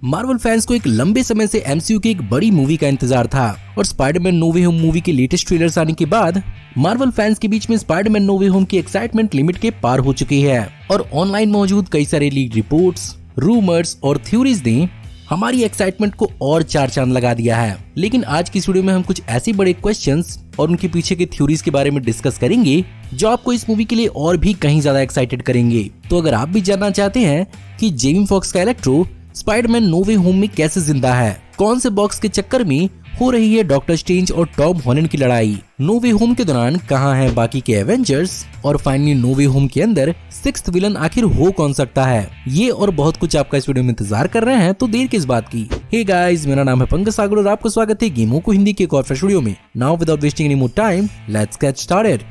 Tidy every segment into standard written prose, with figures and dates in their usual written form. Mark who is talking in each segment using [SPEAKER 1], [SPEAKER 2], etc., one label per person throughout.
[SPEAKER 1] Marvel fans को एक लंबे समय से एमसीयू की एक बड़ी मूवी का इंतजार था और Spiderman no way home movie के लेटेस्ट ट्रेलर्स आने के बाद मार्वल फैंस के बीच में स्पाइडरमैन नो वे होम की एक्साइटमेंट लिमिट के पार हो चुकी है और ऑनलाइन मौजूद कई सारे लीक रिपोर्ट्स, रूमर्स और थ्योरीज ने हमारी एक्साइटमेंट को और चार चांद लगा दिया है। लेकिन आज की वीडियो में हम कुछ ऐसे बड़े क्वेश्चंस और उनके पीछे के थ्योरीज के बारे में डिस्कस करेंगे जो आपको इस मूवी के लिए और भी कहीं ज्यादा एक्साइटेड करेंगे। तो अगर आप भी जानना चाहते हैं कि जेमी फॉक्स का electro Spiderman no way home में कैसे जिंदा है, कौन से बॉक्स के चक्कर में हो रही है डॉक्टर स्ट्रेंज और टॉम हॉलैंड की लड़ाई, नो वे होम के दौरान कहां हैं बाकी के एवेंजर्स और फाइनली नो वे होम के अंदर सिक्स्थ विलन आखिर हो कौन सकता है, ये और बहुत कुछ आपका इस वीडियो में इंतजार कर रहे हैं। तो देर किस बात की। हे गाइस, मेरा नाम है पंकज सागर और आपका स्वागत है गेमों को हिंदी के एक और फ्रेश वीडियो में। Now without wasting any more time, let's get started.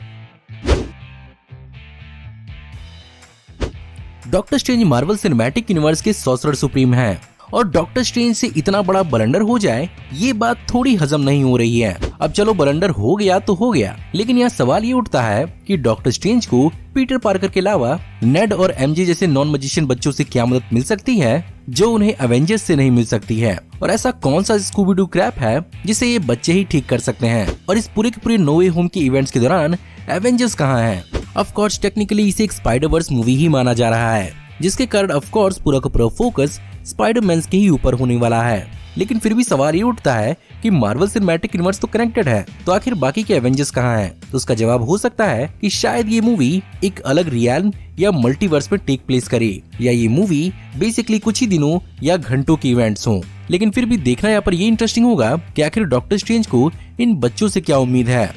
[SPEAKER 1] Doctor strange Marvel cinematic universe के सॉर्सरर सुप्रीम है और डॉक्टर स्ट्रेंज से इतना बड़ा ब्लंडर हो जाए ये बात थोड़ी हजम नहीं हो रही है। अब चलो ब्लंडर हो गया तो हो गया, लेकिन यहाँ सवाल ये उठता है कि डॉक्टर स्ट्रेंज को पीटर पार्कर के अलावा नेड और एमजे जैसे नॉन मैजिशियन बच्चों से क्या मदद मिल सकती है जो उन्हें एवेंजर्स से नहीं मिल सकती है, और ऐसा कौन सा स्कूबी डू क्रैप है जिसे ये बच्चे ही ठीक कर सकते हैं। और इस पूरे के पूरे नो वे होम के इवेंट्स के दौरान एवेंजर्स कहाँ हैं? ऑफ कोर्स टेक्निकली इसे एक स्पाइडरवर्स मूवी ही माना जा रहा है, जिसके कारण ऑफ कोर्स पूरा का पूरा फोकस स्पाइडरमैन के ही ऊपर होने वाला है। लेकिन फिर भी सवाल ये उठता है कि मार्वल सिनेमैटिक यूनिवर्स तो कनेक्टेड है, तो आखिर बाकी के एवेंजर्स कहाँ हैं? तो उसका जवाब हो सकता है कि शायद ये मूवी एक अलग रियल्म या मल्टीवर्स में टेक प्लेस करे, या ये मूवी बेसिकली कुछ ही दिनों या घंटों की इवेंट्स हों। लेकिन फिर भी देखना यहाँ पर ये इंटरेस्टिंग होगा कि आखिर डॉक्टर स्ट्रेंज को इन बच्चों से क्या उम्मीद है।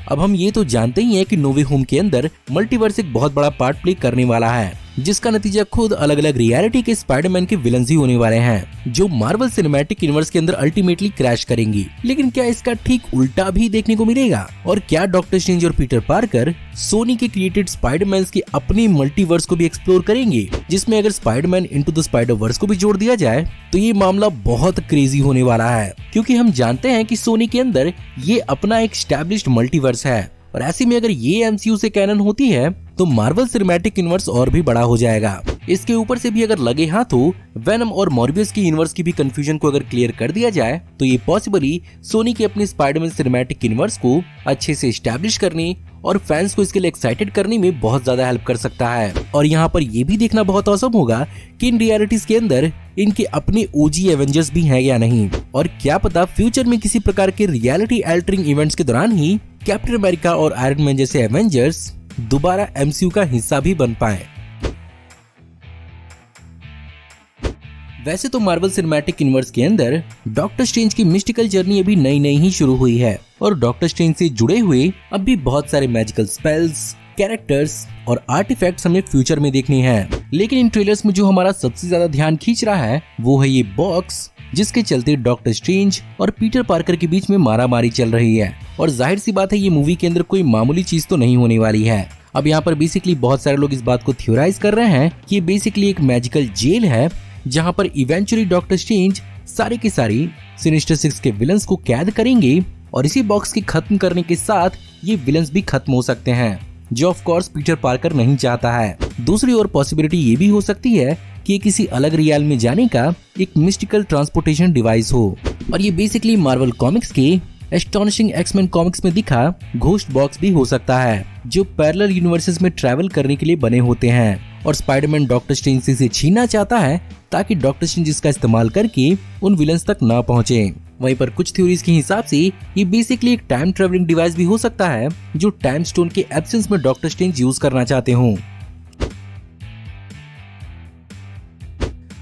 [SPEAKER 1] अब हम ये तो जानते ही हैं कि नो वे होम के अंदर मल्टीवर्स एक बहुत बड़ा पार्ट प्ले करने वाला है, जिसका नतीजा खुद अलग अलग रियलिटी के स्पाइडरमैन के विलन्स ही होने वाले हैं जो मार्वल सिनेमैटिक यूनिवर्स के अंदर अल्टीमेटली क्रैश करेंगी। लेकिन क्या इसका ठीक उल्टा भी देखने को मिलेगा? और क्या डॉक्टर स्ट्रेंज और पीटर पार्कर सोनी के क्रिएटेड स्पाइडरमैन की अपनी मल्टीवर्स को भी एक्सप्लोर करेंगे, जिसमें अगर स्पाइडरमैन इनटू द स्पाइडरवर्स को भी जोड़ दिया जाए तो ये मामला बहुत क्रेजी होने वाला है, क्योंकि हम जानते हैं कि सोनी के अंदर ये अपना एक एस्टैब्लिश्ड मल्टीवर्स है और ऐसे में अगर ये एमसीयू से कैनन होती है तो मार्वल सिनेमैटिक यूनिवर्स और भी बड़ा हो जाएगा। इसके ऊपर से भी अगर लगे हाथों वेनम और मॉर्बियस की यूनिवर्स की भी कंफ्यूजन को अगर क्लियर कर दिया जाए तो ये पॉसिबली सोनी के अपने स्पाइडरमैन सिनेमैटिक यूनिवर्स को अच्छे से एस्टैब्लिश करने और फैंस को इसके लिए एक्साइटेड करने में बहुत ज्यादा हेल्प कर सकता है। और यहाँ पर ये भी देखना बहुत औसम होगा कि इन रियलिटीज के अंदर इनके अपने ओजी एवेंजर्स भी हैं या नहीं, और क्या पता फ्यूचर में किसी प्रकार के रियलिटी अल्टरिंग इवेंट्स के दौरान ही कैप्टन अमेरिका और आयरन मैन जैसे एवेंजर्स दोबारा एमसीयू का हिस्सा भी बन पाए। वैसे तो मार्वल सिनेमैटिक यूनिवर्स के अंदर डॉक्टर स्ट्रेंज की मिस्टिकल जर्नी अभी नई नई ही शुरू हुई है और डॉक्टर स्ट्रेंज से जुड़े हुए अब भी बहुत सारे मैजिकल स्पेल्स, कैरेक्टर्स और आर्टिफैक्ट्स हमें फ्यूचर में देखने हैं। लेकिन इन ट्रेलर्स में जो हमारा सबसे ज्यादा ध्यान खींच रहा है वो है ये बॉक्स, जिसके चलते डॉक्टर स्ट्रेंज और पीटर पार्कर के बीच में मारामारी चल रही है। और जाहिर सी बात है ये मूवी के अंदर कोई मामूली चीज तो नहीं होने वाली है। अब यहाँ पर बेसिकली बहुत सारे लोग इस बात को थ्योराइज कर रहे हैं कि ये बेसिकली एक मैजिकल जेल है जहाँ पर इवेंचुअली डॉक्टर स्ट्रेंज सारी की सारी सिनिस्टर सिक्स के विलन्स को कैद करेंगे और इसी बॉक्स के खत्म करने के साथ ये विलन्स भी खत्म हो सकते हैं, जो ऑफ कोर्स पीटर पार्कर नहीं चाहता है। दूसरी और पॉसिबिलिटी ये भी हो सकती है कि ये किसी अलग रियल में जाने का एक मिस्टिकल ट्रांसपोर्टेशन डिवाइस हो, और ये बेसिकली मार्वल कॉमिक्स के एस्टोनिशिंग एक्समैन कॉमिक्स में दिखा घोस्ट बॉक्स भी हो सकता है, जो पैरेलल यूनिवर्सेस में ट्रैवल करने के लिए बने होते हैं और स्पाइडरमैन डॉक्टर स्ट्रेंज से इसे छीनना चाहता है ताकि डॉक्टर स्ट्रेंज इसका इस्तेमाल करके उन विलन्स तक ना पहुंचे। वहीं पर कुछ थ्योरीज के हिसाब से ये बेसिकली एक टाइम ट्रेवलिंग डिवाइस भी हो सकता है जो टाइम स्टोन के एब्सेंस में डॉक्टर स्ट्रेंज यूज करना चाहते हों।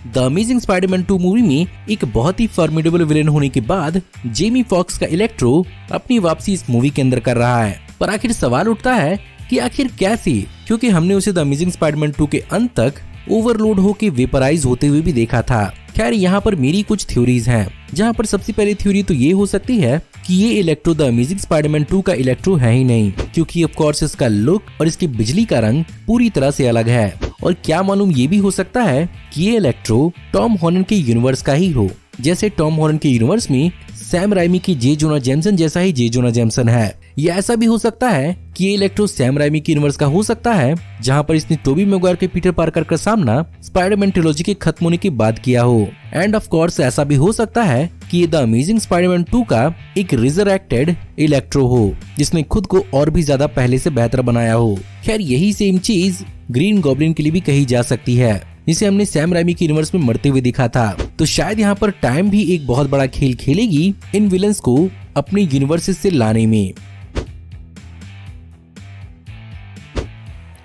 [SPEAKER 1] द अमेजिंग स्पाइडरमैन 2 मूवी में एक बहुत ही फॉर्मिडेबल विलेन होने के बाद जेमी फॉक्स का इलेक्ट्रो अपनी वापसी इस मूवी के अंदर कर रहा है, पर आखिर सवाल उठता है कि आखिर कैसे, क्योंकि हमने उसे द अमेजिंग स्पाइडरमैन 2 के अंत तक ओवरलोड होकर वेपराइज होते हुए भी देखा था। खैर यहाँ पर मेरी कुछ थ्योरीज हैं, जहाँ पर सबसे पहली थ्योरी तो ये हो सकती है कि ये इलेक्ट्रो द अमेजिंग स्पाइडरमैन 2 का इलेक्ट्रो है ही नहीं, क्योंकि ऑफ कोर्स इसका लुक और इसकी बिजली का रंग पूरी तरह से अलग है। और क्या मालूम ये भी हो सकता है कि ये इलेक्ट्रो टॉम हॉलैंड के यूनिवर्स का ही हो, जैसे टॉम हॉलैंड के यूनिवर्स में सैम राइमी की जे जोना जेमसन जैसा ही जे जोना जेमसन है, या ऐसा भी हो सकता है कि ये इलेक्ट्रो सैम राइमी की यूनिवर्स का हो सकता है, जहाँ पर इसने टोबी मैguire के पीटर पार्कर का सामना स्पाइडरमैन ट्रिलॉजी के खत्म होने के बाद किया हो। एंड ऑफ कोर्स ऐसा भी हो सकता है कि ये द अमेजिंग स्पाइडरमैन 2 का एक रिजरेक्टेड इलेक्ट्रो हो, जिसने खुद को और भी ज्यादा पहले से बेहतर बनाया हो। खैर यही सेम चीज ग्रीन गॉब्लिन के लिए भी कही जा सकती है, जिसे हमने सैम राइमी की यूनिवर्स में मरते हुए देखा था। तो शायद यहाँ पर टाइम भी एक बहुत बड़ा खेल खेलेगी इन विलन्स को अपने यूनिवर्सेस से लाने में।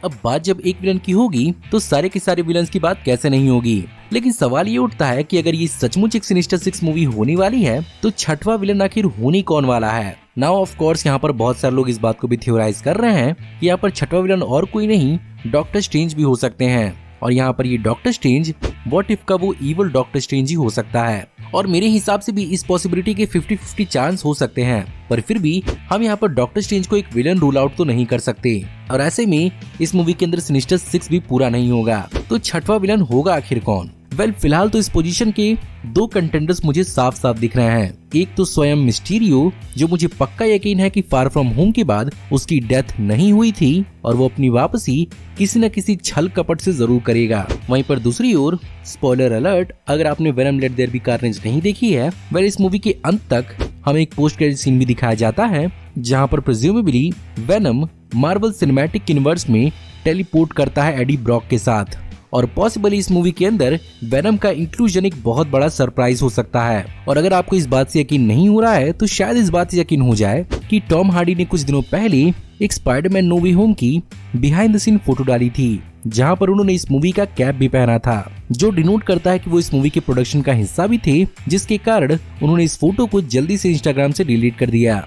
[SPEAKER 1] अब बात जब एक विलन की होगी तो सारे के सारे विलन्स की बात कैसे नहीं होगी, लेकिन सवाल ये उठता है कि अगर ये सचमुच एक सिनिस्टर 6 मूवी होने वाली है तो छठवां विलन आखिर होने कौन वाला है। नाउ ऑफ कोर्स यहाँ पर बहुत सारे लोग इस बात को भी थ्योराइज कर रहे हैं कि यहाँ पर छठवां विलन और कोई नहीं डॉक्टर स्ट्रेंज भी हो सकते हैं, और यहाँ पर ये डॉक्टर स्ट्रेंज व्हाट इफ का वो इवल डॉक्टर स्ट्रेंज ही हो सकता है। और मेरे हिसाब से भी इस पॉसिबिलिटी के 50-50 चांस हो सकते हैं, पर फिर भी हम यहाँ पर डॉक्टर स्ट्रेंज को एक विलन रूल आउट तो नहीं कर सकते, और ऐसे में इस मूवी के अंदर सिनिस्टर 6 भी पूरा नहीं होगा। तो छठवां विलन होगा आखिर कौन? वेल फिलहाल तो इस पोजीशन के 2 कंटेंडर्स मुझे साफ साफ दिख रहे हैं। एक तो स्वयं मिस्टीरियो, जो मुझे पक्का यकीन है कि फार फ्रॉम होम के बाद उसकी डेथ नहीं हुई थी और वो अपनी वापसी किसी न किसी छल कपट से जरूर करेगा। वहीं पर दूसरी ओर स्पॉइलर अलर्ट, अगर आपने Venom let there be carnage नहीं देखी है, वेल इस मूवी के अंत तक हमें एक पोस्ट क्रेडिट सीन भी दिखाया जाता है, जहाँ पर presumably venom Marvel cinematic universe में टेलीपोर्ट करता है एडी ब्रॉक के साथ, और पॉसिबली इस मूवी के अंदर वेनम का इंक्लूजन एक बहुत बड़ा सरप्राइज हो सकता है। और अगर आपको इस बात से यकीन नहीं हो रहा है तो शायद इस बात से यकीन हो जाए कि टॉम हार्डी ने कुछ दिनों पहले एक स्पाइडरमैन नो वे होम की बिहाइंड द सीन फोटो डाली थी, जहां पर उन्होंने इस मूवी का कैप भी पहना था, जो डिनोट करता है कि वो इस मूवी के प्रोडक्शन का हिस्सा भी थे, जिसके कारण उन्होंने इस फोटो को जल्दी से इंस्टाग्राम से डिलीट कर दिया।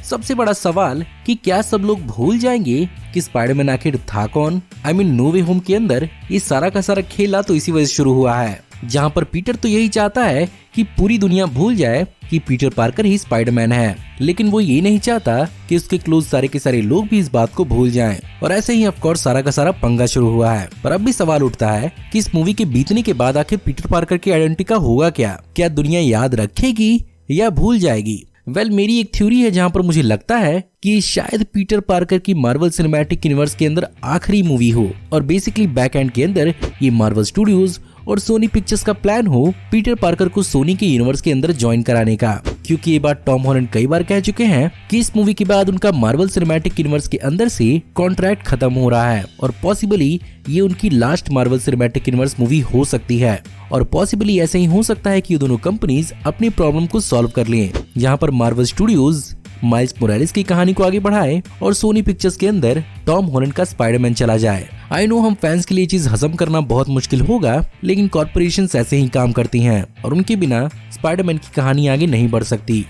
[SPEAKER 1] सबसे बड़ा सवाल कि क्या सब लोग भूल जाएंगे कि स्पाइडरमैन आखिर था कौन? I mean no way home के अंदर ये सारा का सारा खेला तो इसी वजह से शुरू हुआ है, जहाँ पर पीटर तो यही चाहता है कि पूरी दुनिया भूल जाए कि पीटर पार्कर ही स्पाइडरमैन है, लेकिन वो ये नहीं चाहता कि उसके क्लोज सारे के सारे लोग भी इस बात को भूल जाएं। और ऐसे ही ऑफ कोर्स सारा का सारा पंगा शुरू हुआ है। पर अब भी सवाल उठता है कि इस मूवी के बीतने के बाद आखिर पीटर पार्कर की आइडेंटिटी का होगा क्या? क्या दुनिया याद रखेगी या भूल जाएगी? वेल मेरी एक थ्योरी है जहां पर मुझे लगता है कि शायद पीटर पार्कर की मार्वल सिनेमैटिक यूनिवर्स के अंदर आखिरी मूवी हो, और बेसिकली बैक एंड के अंदर ये मार्वल स्टूडियोज और सोनी पिक्चर्स का प्लान हो पीटर पार्कर को सोनी के यूनिवर्स के अंदर ज्वाइन कराने का, क्योंकि ये बात टॉम हॉलैंड कई बार कह चुके हैं कि इस मूवी के बाद उनका मार्वल सिनेमैटिक यूनिवर्स के अंदर से कॉन्ट्रैक्ट खत्म हो रहा है, और पॉसिबली ये उनकी last Marvel cinematic universe movie हो सकती है। और पॉसिबली ऐसे ही हो सकता है कि ये दोनों कंपनीज अपनी प्रॉब्लम को सॉल्व कर लें, जहाँ पर मार्वल स्टूडियोज माइल्स मोरालेस की कहानी को आगे बढ़ाए और सोनी पिक्चर्स के अंदर टॉम हॉलैंड का स्पाइडरमैन चला जाए। आई नो हम फैंस के लिए चीज हजम करना बहुत मुश्किल होगा, लेकिन कॉर्पोरेशंस ऐसे ही काम करती हैं और उनके बिना स्पाइडरमैन की कहानी आगे नहीं बढ़ सकती।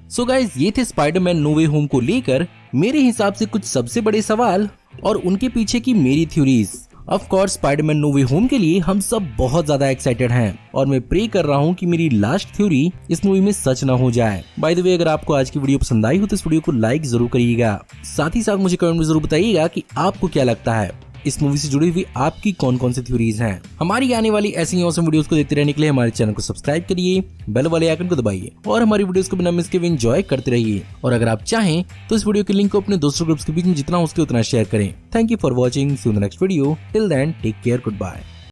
[SPEAKER 1] सो गाइस, ये थे स्पाइडरमैन नो वे होम को लेकर मेरे हिसाब से कुछ सबसे बड़े सवाल और उनके पीछे की मेरी theories. Of course Spiderman no way home के लिए हम सब बहुत ज्यादा एक्साइटेड हैं और मैं प्रे कर रहा हूँ कि मेरी लास्ट थ्योरी इस मूवी में सच ना हो जाए। बाय द वे, अगर आपको आज की वीडियो पसंद आई हो तो इस वीडियो को लाइक जरूर करिएगा। साथ ही साथ मुझे कमेंट में जरूर बताइएगा कि आपको क्या लगता है इस मूवी से जुड़ी हुई आपकी कौन कौन सी थ्योरीज हैं। हमारी आने वाली ऐसी ही ऑसम वीडियोस को देखते रहने के लिए हमारे चैनल को सब्सक्राइब करिए, बेल वाले आइकन को दबाइए और हमारी वीडियोस को बिना मिस किए एंजॉय करते रहिए। और अगर आप चाहें तो इस वीडियो के लिंक को अपने दोस्तों ग्रुप्स के बीच में जितना हो सके उतना शेयर करें। Thank you for watching, see you in the next video. Till then take care, good bye.